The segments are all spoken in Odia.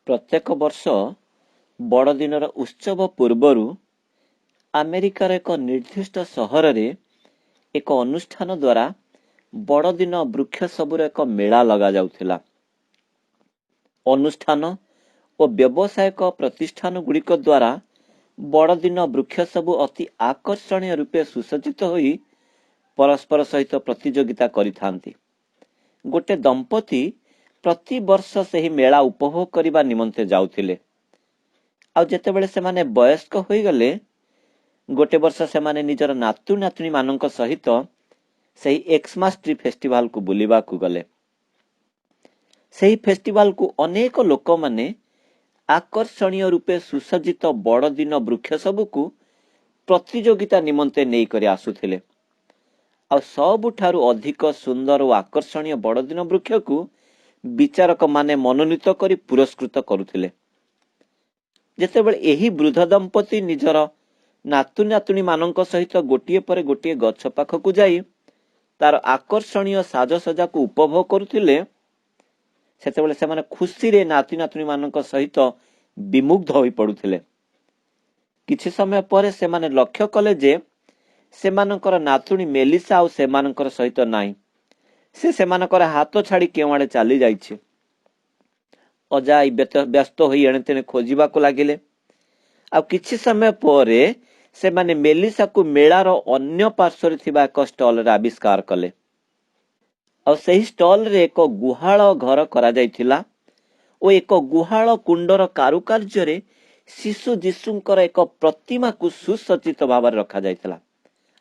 प्रत्येक वर्ष बड़दिनर उत्सव पूर्वरु अमेरिकार एक निर्दिष्ट सहर रे एक अनुष्ठान द्वारा बड़दिन वृक्ष सबुर एक मेला लगा जाउथिला। अनुष्ठान और व्यावसायिक प्रतिष्ठान गुड़िक द्वारा बड़दिन वृक्ष सबु अति आकर्षणीय रूपे सुसज्जित होई परस्पर सहित प्रतियोगिता करिथांती। गोटे दंपति प्रति वर्ष सही मेला उपभोग करने निमंते जाउथिले। आ जेतेबेले सेमाने वयस्क होई गले गोटे वर्ष सेमाने निजर नातु नातुणी मानक सहित सही एक्समास ट्री फेस्टिवल को बुलिबा को गले। सही फेस्टिवल को अनेक लोक माने आकर्षणीय रूपे सुसज्जित बड़ दिन वृक्ष सबुकु प्रतियोगिता निमंते नहीं करी आसुथिले। आ सबुठारु अधिक सुंदर और आकर्षणीय बड़ दिन वृक्ष को विचारक माने मनोनीत करी पुरस्कृत करुथिले। जेतेबेले एही वृद्ध दंपति निजर नातु नातुणी मानक सहित गोटिए पर गोटिए गछ पाखकु जाई तार आकर्षणीय साजसज्जा को उपभोग करुथिले, सेतेबेले सेमाने खुशी रे नातु नातुणी मानक सहित विमुग्ध होई पडुथिले। किछि समय परे सेमाने लक्ष्य कले जे सेमानकर नातुणी मेलिसा आ सेमानकर सहित नाही, से सेमानकर हाथ छाड़ी केवाड़े चली जाइछे। अजाई व्यस्त होई एणे तेणे खोजिबा को लागिले। आ किछि समय परे सेमाने मेलिसा को मेलार अन्य पार्श्वर थिबा एक स्टॉल रे आविष्कार कले। और सही स्टॉल रे एक गुहाळ घर करा जायथिला ओ एक गुहाळ कुंडर कारुकार्य रे शिशु जीशुंकर एक प्रतिमा को सुसज्जित भाव रखा जायथिला।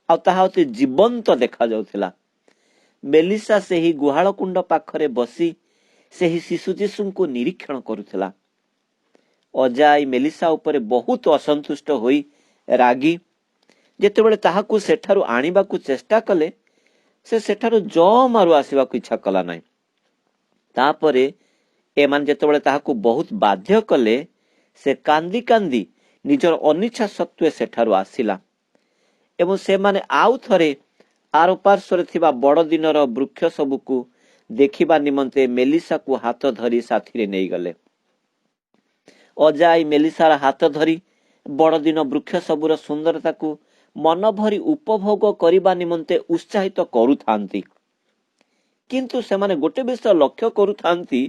आ ताहा अति जीवंत देखा जाउथिला। मेलिसा सही गुहाळ कुंड पाखरे बसी सही शिशु जीशु को निरीक्षण करुथिला। अजाई मेलिसा उपरे बहुत असंतुष्ट होई रागी जेतेबेले ताहाकु सेठारु आनिबाकु चेष्टा कले, से सेठारु जमारु आसीबाकु इच्छा कला नाही। तापरे एमान जेतेबेले ताहाकु बहुत बाध्य कले, से कांदी कांदी निजर अनिच्छा सत्वे सेठारु आसिला एवं से माने आउ थरे आर पार्श्वर थिबा बड़ दिनर वृक्ष सबुकु देखिबा निमंते मेलिसा को हाथ धरी साथी रे नहीं गले। अजाई मेलिसार हाथ धरी बड़ दिन वृक्ष सबुर सुंदरता को मन भरी उपभोग करिबा निमंते उत्साहित करुथांती। किंतु सेमाने गोटे विषय लक्ष्य करुथांती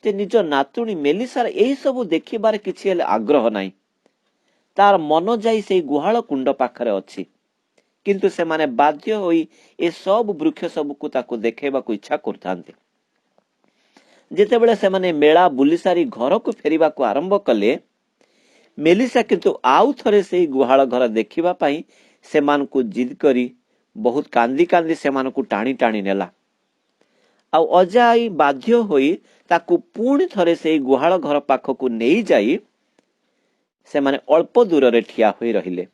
जे निज नातुणी मेलिसार एही सबु देखिबार किछि हेले आग्रह नाही। तार मन जाई सेई गुहाळ कुंड पाखरे अछि, किंतु सेमाने बाध्य होई ए सब वृक्ष सबुकु ताकु देखेबाकु इच्छा करथांती। जेतेबेले सेमाने मेला बुली सारी घर को फेरिबा को आरंभ कले, मेलिसा किंतु आउ थरे सेई गुहाळ घर देखिबा पई सेमान को जिद करी बहुत कांदी कांदी सेमान को टाणी टाणी नेला। आ अजाई बाध्य होई ताकु पुणी थरे सेई गुहाळ घर पाखकु नेई जाई सेमाने अल्प दूर रे ठिया होई रहिले।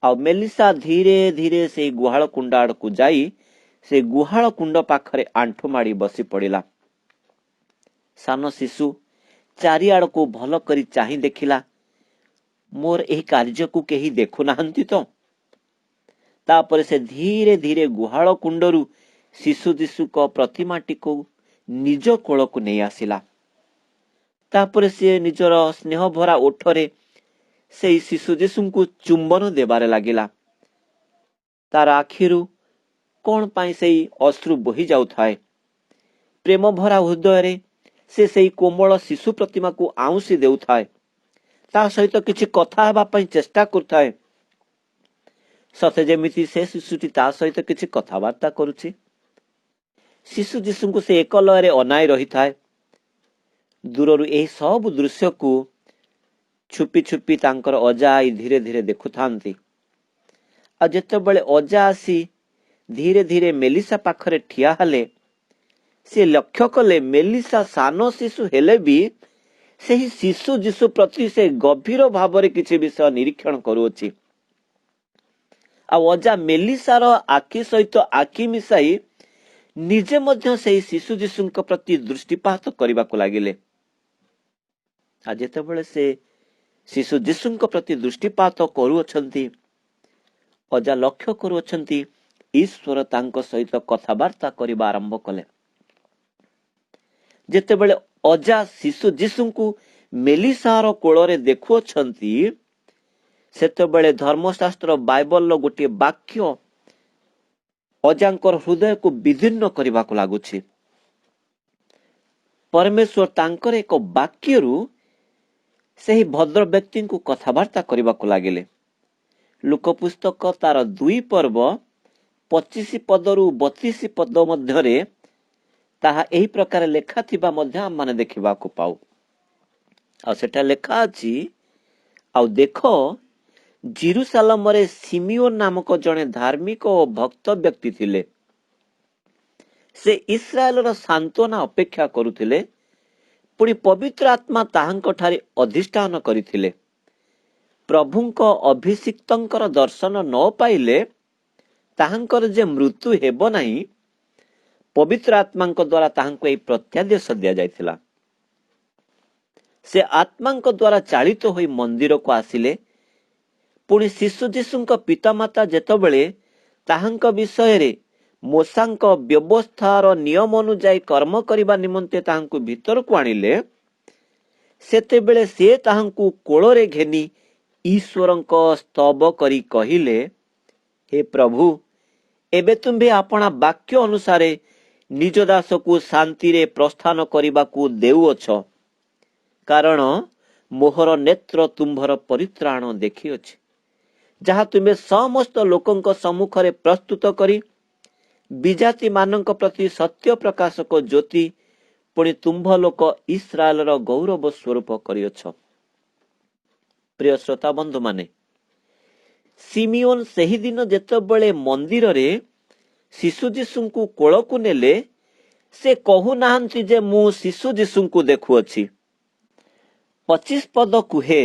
आ मेलिसा धीरे धीरे से गुहाळ कुंड आड़कू जाई से गुहाळ कुंड पाखरे आंठु माड़ी बसी पड़िला। सान शिशु चारिआड़कू भल करी चाही देखिला, मोर एही कार्य को केही देखु नाहंती तो। तापरे से धीरे धीरे गुहाळ कुंडरू शिशु जीशु को प्रतिमाटी को निज कोल को नहीं आसिला। तापरे से निजर स्नेह भरा ओठरे से शिशु जीशु को चुंबन देबारे लागिला। तार आखिरु कौन पाई से अश्रु बही जाउ थाए। प्रेम भरा हृदय रे से सेई कोमल शिशु प्रतिमा को आउसी देउ थाए। ता सहित किछि कथा हेबा पई चेष्टा करथाए। सते जेमिति से शिशुटी ता सहित किछि कथावार्ता करूछि। शिशु जीशु को से एकलय रे अनाय रही थाए। दूररु एही सब दृश्य को छुपी छुपी तांकर अजा आई धीरे धीरे देखुथांती। आ जेतेबेले अजा आसी धीरे धीरे मेलिसा पाखरे ठिया हले, से लक्ष्य कले मेलिसा सान शिशु हेले भी सेही शिशु जीशु प्रति से गभीर भावरे किछि विषय निरीक्षण करूछि। आ अजा मेलिसार आखि सहित आखि मिसाई निजे मध्य सेही शिशु जीशुଙ୍କ प्रति दृष्टिपात करबाको लागिले। आ जेतेबेले से शिशु जीशुଙ୍କ प्रति दृष्टिपात करूछंती, अजा लक्ष्य करूछंती ईश्वर तांको सहित कथावार्ता करबा आरंभ कले। ଯେତେବେଳେ ଅଜା ଶିଶୁ ଯୀଶୁଙ୍କୁ ମେଲିସାର କୋଳରେ ଦେଖୁଅଛନ୍ତି, ସେତେବେଳେ ଧର୍ମଶାସ୍ତ୍ର ବାଇବଲର ଗୋଟିଏ ବାକ୍ୟ ଅଜାଙ୍କର ହୃଦୟକୁ ବିଦୀର୍ଣ୍ଣ କରିବାକୁ ଲାଗୁଛି। ପରମେଶ୍ୱର ତାଙ୍କର ଏକ ବାକ୍ୟରୁ ସେହି ଭଦ୍ର ବ୍ୟକ୍ତିଙ୍କୁ କଥାବାର୍ତ୍ତା କରିବାକୁ ଲାଗିଲେ। ଲୁକ ପୁସ୍ତକ ତାର 2 ପର୍ବ 25 ପଦରୁ 32 ପଦ ମଧ୍ୟରେ ତାହା ଏହି ପ୍ରକାର ଲେଖା ଥିବା ମଧ୍ୟ ଆମେ ଦେଖିବାକୁ ପାଉ। ଆଉ ସେଟା ଲେଖା ଅଛି, ଆଉ ଦେଖ, ଜେରୁସାଲେମରେ ସିମିଓନ ନାମକ ଜଣେ ଧାର୍ମିକ ଓ ଭକ୍ତ ବ୍ୟକ୍ତି ଥିଲେ। ସେ ଇସ୍ରାଏଲର ସାନ୍ତ୍ୱନା ଅପେକ୍ଷା କରୁଥିଲେ। ପୁଣି ପବିତ୍ର ଆତ୍ମା ତାହାଙ୍କଠାରେ ଅଧିଷ୍ଠାନ କରିଥିଲେ। ପ୍ରଭୁଙ୍କ ଅଭିଷିକ୍ତଙ୍କର ଦର୍ଶନ ନ ପାଇଲେ ତାହାଙ୍କର ଯେ ମୃତ୍ୟୁ ହେବ ନାହିଁ, ପବିତ୍ର ଆତ୍ମାଙ୍କ ଦ୍ୱାରା ତାହାଙ୍କୁ ଏହି ପ୍ରତ୍ୟାଦେଶ ଦିଆଯାଇଥିଲା। ସେ ଆତ୍ମାଙ୍କ ଦ୍ୱାରା ଚାଳିତ ହୋଇ ମନ୍ଦିରକୁ ଆସିଲେ। ପୁଣି ଶିଶୁ ଯୀଶୁଙ୍କ ପିତାମାତା ଯେତେବେଳେ ତାହାଙ୍କ ବିଷୟରେ ମୋଶାଙ୍କ ବ୍ୟବସ୍ଥାର ନିୟମ ଅନୁଯାୟୀ କର୍ମ କରିବା ନିମନ୍ତେ ତାହାଙ୍କୁ ଭିତରକୁ ଆଣିଲେ, ସେତେବେଳେ ସେ ତାହାଙ୍କୁ କୋଳରେ ଘେନି ଈଶ୍ୱରଙ୍କ ସ୍ତବ କରି କହିଲେ, ହେ ପ୍ରଭୁ, ଏବେ ତୁମ୍ଭେ ଆପଣା ବାକ୍ୟ ଅନୁସାରେ ନିଜ ଦାସକୁ ଶାନ୍ତିରେ ପ୍ରସ୍ଥାନ କରିବାକୁ ଦେଉଅଛ, କାରଣ ମୋହର ନେତ୍ର ତୁମ୍ଭର ପରିତ୍ରାଣ ଦେଖିଅଛି, ଯାହା ତୁମେ ସମସ୍ତ ଲୋକଙ୍କ ସମ୍ମୁଖରେ ପ୍ରସ୍ତୁତ କରି ବିଜାତି ମାନଙ୍କ ପ୍ରତି ସତ୍ୟ ପ୍ରକାଶକ ଜ୍ୟୋତି, ପୁଣି ତୁମ୍ଭ ଲୋକ ଇସ୍ରାଏଲର ଗୌରବ ସ୍ୱରୂପ କରିଅଛ। ପ୍ରିୟ ଶ୍ରୋତା ବନ୍ଧୁ ମାନେ, ସିମିଓନ ସେହିଦିନ ଯେତେବେଳେ ମନ୍ଦିରରେ ଶିଶୁ ଯୀଶୁଙ୍କୁ କୋଳକୁ ନେଲେ, ସେ କହୁନାହାନ୍ତି ଯେ ମୁଁ ଶିଶୁ ଯୀଶୁଙ୍କୁ ଦେଖୁଅଛି। 25 ପଦ କୁହେ,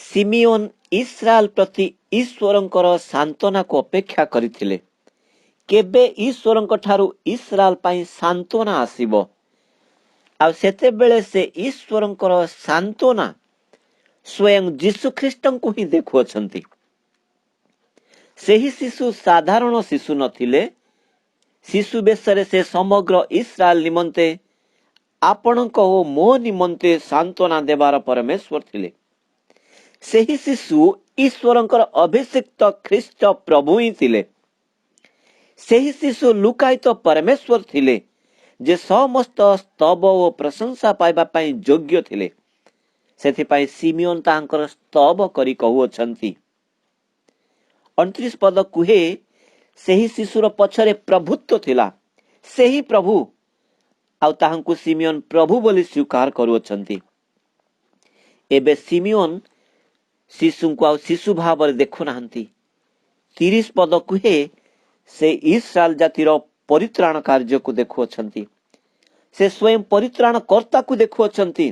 ସିମିଓନ ଇସ୍ରାଏଲ ପ୍ରତି ଈଶ୍ୱରଙ୍କର ସାନ୍ତ୍ୱନାକୁ ଅପେକ୍ଷା କରିଥିଲେ। କେବେ ଈଶ୍ୱରଙ୍କ ଠାରୁ ଇସ୍ରାଏଲ ପାଇଁ ସାନ୍ତ୍ୱନା ଆସିବ? ଆଉ ସେତେବେଳେ ସେ ଈଶ୍ୱରଙ୍କର ସାନ୍ତ୍ୱନା ସ୍ୱୟଂ ଯୀଶୁଖ୍ରୀଷ୍ଟଙ୍କୁ ହିଁ ଦେଖୁଅଛନ୍ତି। ସେହି ଶିଶୁ ସାଧାରଣ ଶିଶୁ ନଥିଲେ। ଶିଶୁ ବେଶରେ ସେ ସମଗ୍ର ଇସ୍ରାଏଲ ନିମନ୍ତେ, ଆପଣଙ୍କ ଓ ମୋ ନିମନ୍ତେ ସାନ୍ତ୍ୱନା ଦେବାର ପରମେଶ୍ୱର ଥିଲେ। ସେହି ଶିଶୁ ଈଶ୍ୱରଙ୍କର ଅଭିଷିକ୍ତ ଖ୍ରୀଷ୍ଟ ପ୍ରଭୁ ହିଁ ଥିଲେ। ସେହି ଶିଶୁ ଲୁକାୟିତ ପରମେଶ୍ୱର ଥିଲେ, ଯେ ସମସ୍ତ ସ୍ତବ ଓ ପ୍ରଶଂସା ପାଇବା ପାଇଁ ଯୋଗ୍ୟ ଥିଲେ। ସେଥିପାଇଁ ସିମିଓନ ତାହାଙ୍କର ସ୍ତବ କରି କହୁଅଛନ୍ତି। 29 ପଦ କୁହେ, ସେହି ଶିଶୁର ପଛରେ ପ୍ରଭୁତ୍ୱ ଥିଲା। ସେହି ପ୍ରଭୁ, ଆଉ ତାହାଙ୍କୁ ସିମିଓନ ପ୍ରଭୁ ବୋଲି ସ୍ୱୀକାର କରୁଅଛନ୍ତି। ଏବେ ସିମିଓନ ଶିଶୁଙ୍କୁ ଆଉ ଶିଶୁ ଭାବରେ ଦେଖୁନାହାନ୍ତି। 30 ପଦ କୁହେ, ସେ ଇସ୍ରାଏଲ ଜାତିର ପରିତ୍ରାଣ କାର୍ଯ୍ୟକୁ ଦେଖୁଅଛନ୍ତି। ସେ ସ୍ୱୟଂ ପରିତ୍ରାଣ କର୍ତ୍ତାକୁ ଦେଖୁଅଛନ୍ତି,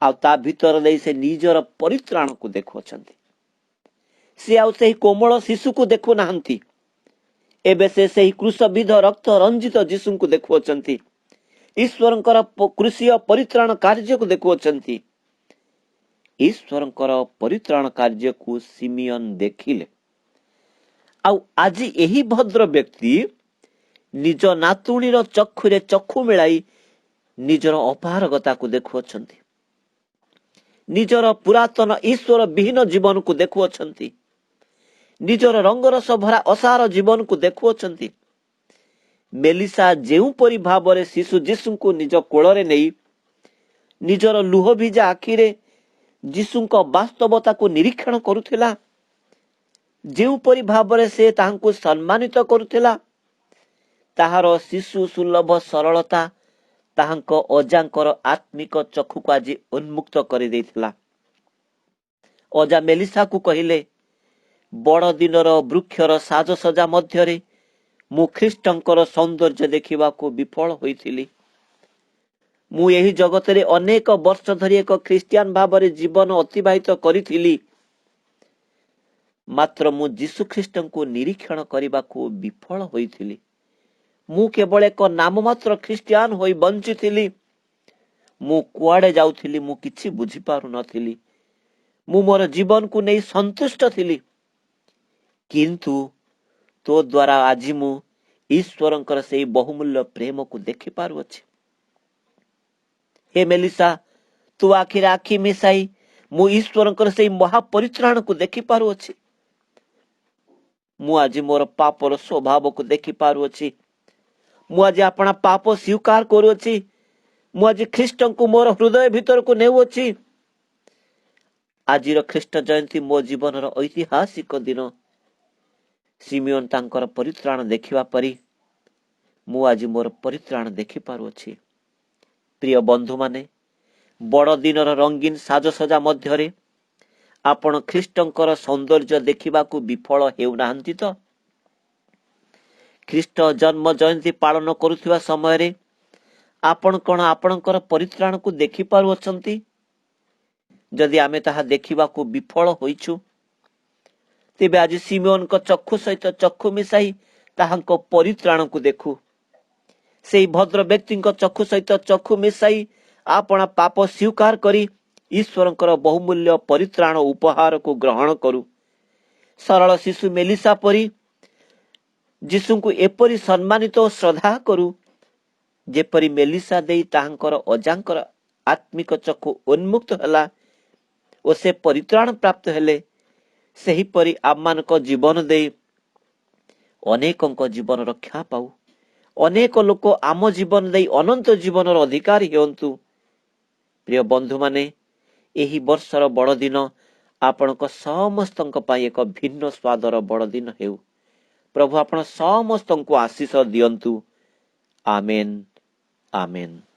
ଆଉ ତା ଭିତରେ ଦେଇ ସେ ନିଜର ପରିତ୍ରାଣକୁ ଦେଖୁଅଛନ୍ତି। ସେ ଆଉ ସେହି କୋମଳ ଶିଶୁକୁ ଦେଖୁନାହାନ୍ତି। ଏବେ ସେ ସେହି କୃଷବିଧ ରକ୍ତ ରଞ୍ଜିତ ଯୀଶୁଙ୍କୁ ଦେଖୁଅଛନ୍ତି। ଈଶ୍ୱରଙ୍କର କୃଷୀୟ ପରିତ୍ରାଣ କାର୍ଯ୍ୟକୁ ଦେଖୁଅଛନ୍ତି। ଈଶ୍ୱରଙ୍କର ପରିତ୍ରାଣ କାର୍ଯ୍ୟକୁ ସିମିଓନ ଦେଖିଲେ। ଆଉ ଆଜି ଏହି ଭଦ୍ର ବ୍ୟକ୍ତି ନିଜ ନାତୁଣୀର ଚକ୍ଷୁରେ ଚକ୍ଷୁ ମିଳାଇ ନିଜର ଅପାରଗତାକୁ ଦେଖୁଅଛନ୍ତି। ନିଜର ପୁରାତନ ଈଶ୍ୱର ବିହୀନ ଜୀବନକୁ ଦେଖୁଅଛନ୍ତି। ନିଜର ରଙ୍ଗରସ ଭରା ଅସାର ଜୀବନକୁ ଦେଖୁଅଛନ୍ତି। ମେଲିସା ଯେଉଁପରି ଭାବରେ ଶିଶୁ ଯୀଶୁଙ୍କୁ ନିଜ କୋଳରେ ନେଇ ନିଜର ଲୁହ ଭିଜା ଆଖିରେ ଯୀଶୁଙ୍କ ବାସ୍ତବତାକୁ ନିରୀକ୍ଷଣ କରୁଥିଲା, ଯେଉଁପରି ଭାବରେ ସେ ତାହାଙ୍କୁ ସମ୍ମାନିତ କରୁଥିଲା, ତାହାର ଶିଶୁ ସୁଲଭ ସରଳତା ତାହାଙ୍କ ଅଜାଙ୍କର ଆତ୍ମିକ ଚକ୍ଷୁକୁ ଆଜି ଉନ୍ମୁକ୍ତ କରିଦେଇଥିଲା। ଅଜା ମେଲିସାକୁ କହିଲେ, ବଡ଼ ଦିନର ବୃକ୍ଷର ସାଜସଜା ମଧ୍ୟରେ ମୁଁ ଖ୍ରୀଷ୍ଟଙ୍କର ସୌନ୍ଦର୍ଯ୍ୟ ଦେଖିବାକୁ ବିଫଳ ହୋଇଥିଲି। ମୁଁ ଏହି ଜଗତରେ ଅନେକ ବର୍ଷ ଧରି ଏକ ଖ୍ରୀଷ୍ଟିଆନ ଭାବରେ ଜୀବନ ଅତିବାହିତ କରିଥିଲି, ମାତ୍ର ମୁଁ ଯୀଶୁଖ୍ରୀଷ୍ଟଙ୍କୁ ନିରୀକ୍ଷଣ କରିବାକୁ ବିଫଳ ହୋଇଥିଲି। ମୁଁ କେବଳ ଏକ ନାମମାତ୍ର ଖ୍ରୀଷ୍ଟିଆନ ହୋଇ ବଞ୍ଚିଥିଲି। ମୁଁ କୁଆଡ଼େ ଯାଉଥିଲି ମୁଁ କିଛି ବୁଝିପାରୁନଥିଲି। ମୁଁ ମୋର ଜୀବନକୁ ନେଇ ସନ୍ତୁଷ୍ଟ ଥିଲି। କିନ୍ତୁ ତୋ ଦ୍ୱାରା ଆଜି ମୁଁ ଈଶ୍ୱରଙ୍କର ସେହି ବହୁମୂଲ୍ୟ ପ୍ରେମକୁ ଦେଖିପାରୁଅଛି। हे मेलिसा, तू आखिरे आखि मिଶାଇ ମୁଁ ଈଶ୍ୱରଙ୍କର ସେଇ ମହାପରିତ୍ରାଣକୁ ଦେଖିପାରୁଅଛି। ମୁଁ ଆଜି ମୋର ପାପର ସ୍ୱଭାବକୁ ଦେଖିପାରୁଅଛି। ମୁଁ ଆଜି ଆପଣା ପାପ ସ୍ୱୀକାର କରୁଅଛି। ମୁଁ ଆଜି ଖ୍ରୀଷ୍ଟଙ୍କୁ ମୋର ହୃଦୟ ଭିତରକୁ ନେଉଅଛି। ଆଜିର ଖ୍ରୀଷ୍ଟ ଜୟନ୍ତୀ ମୋ ଜୀବନର ଐତିହାସିକ ଦିନ। ସିମିଓନ ତାଙ୍କର ପରିତ୍ରାଣ ଦେଖିବା ପରି ମୁଁ ଆଜି ମୋର ପରିତ୍ରାଣ ଦେଖିପାରୁଅଛି। ପ୍ରିୟ ବନ୍ଧୁମାନେ, ବଡ଼ଦିନର ରଙ୍ଗୀନ ସାଜସଜା ମଧ୍ୟରେ ଆପଣ ଖ୍ରୀଷ୍ଟଙ୍କର ସୌନ୍ଦର୍ଯ୍ୟ ଦେଖିବାକୁ ବିଫଳ ହେଉନାହାନ୍ତି ତ? ଖ୍ରୀଷ୍ଟ ଜନ୍ମ ଜୟନ୍ତୀ ପାଳନ କରୁଥିବା ସମୟରେ ଆପଣ କ'ଣ ଆପଣଙ୍କର ପରିତ୍ରାଣକୁ ଦେଖିପାରୁଅଛନ୍ତି? ଯଦି ଆମେ ତାହା ଦେଖିବାକୁ ବିଫଳ ହୋଇଛୁ, ତେବେ ଆଜି ସିମିଓନଙ୍କ ଚକ୍ଷୁ ସହିତ ଚକ୍ଷୁ ମିଶାଇ ତାହାଙ୍କ ପରିତ୍ରାଣକୁ ଦେଖୁ। ସେହି ଭଦ୍ର ବ୍ୟକ୍ତିଙ୍କ ଚକ୍ଷୁ ସହିତ ଚକ୍ଷୁ ମିଶାଇ ଆପଣା ପାପ ସ୍ୱୀକାର କରି ଈଶ୍ୱରଙ୍କର ବହୁମୂଲ୍ୟ ପରିତ୍ରାଣ ଉପହାରକୁ ଗ୍ରହଣ କରୁ। ସରଳ ଶିଶୁ ମେଲିସା ପରି ଯୀଶୁଙ୍କୁ ଏପରି ସମ୍ମାନିତ ଓ ଶ୍ରଦ୍ଧା କରୁ, ଯେପରି ମେଲିସା ଦେଇ ତାହାଙ୍କର ଅଜାଙ୍କର ଆତ୍ମିକ ଚକ୍ଷୁ ଉନ୍ମୁକ୍ତ ହେଲା ଓ ସେ ପରିତ୍ରାଣ ପ୍ରାପ୍ତ ହେଲେ। ସେହିପରି ଆମମାନଙ୍କ ଜୀବନ ଦେଇ ଅନେକଙ୍କ ଜୀବନ ରକ୍ଷା ପାଉ। ଅନେକ ଲୋକ ଆମ ଜୀବନ ଦେଇ ଅନନ୍ତ ଜୀବନର ଅଧିକାରୀ ହୁଅନ୍ତୁ। ପ୍ରିୟ ବନ୍ଧୁମାନେ, ଏହି ବର୍ଷର ବଡ଼ଦିନ ଆପଣଙ୍କ ସମସ୍ତଙ୍କ ପାଇଁ ଏକ ଭିନ୍ନ ସ୍ୱାଦର ବଡ଼ଦିନ ହେଉ। ପ୍ରଭୁ ଆପଣ ସମସ୍ତଙ୍କୁ ଆଶୀଷ ଦିଅନ୍ତୁ। ଆମେନ୍, ଆମେନ୍।